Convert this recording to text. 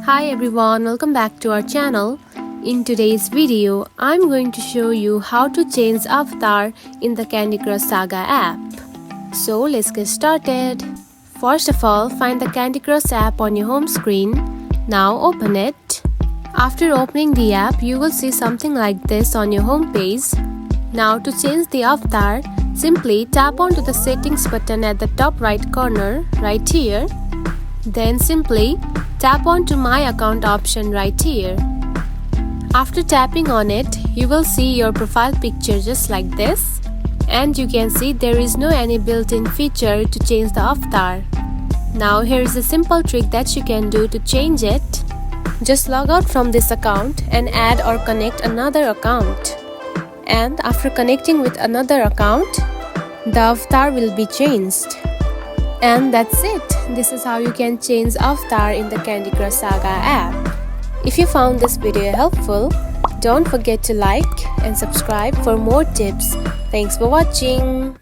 Hi everyone, welcome back to our channel. In today's video, I'm going to show you how to change avatar in the Candy Crush Saga app. So let's get started. First of all, find the Candy Crush app on your home screen. Now open it. After opening the app, you will see something like this on your home page. Now to change the avatar, simply tap onto the settings button at the top right corner right here. Then simply tap on to My Account option right here. After tapping on it, you will see your profile picture just like this. And you can see there is no any built-in feature to change the avatar. Now here is a simple trick that you can do to change it. Just log out from this account and add or connect another account. And after connecting with another account, the avatar will be changed. And that's it. This is how you can change avatar in the Candy Crush Saga app. If you found this video helpful, don't forget to like and subscribe for more tips. Thanks for watching.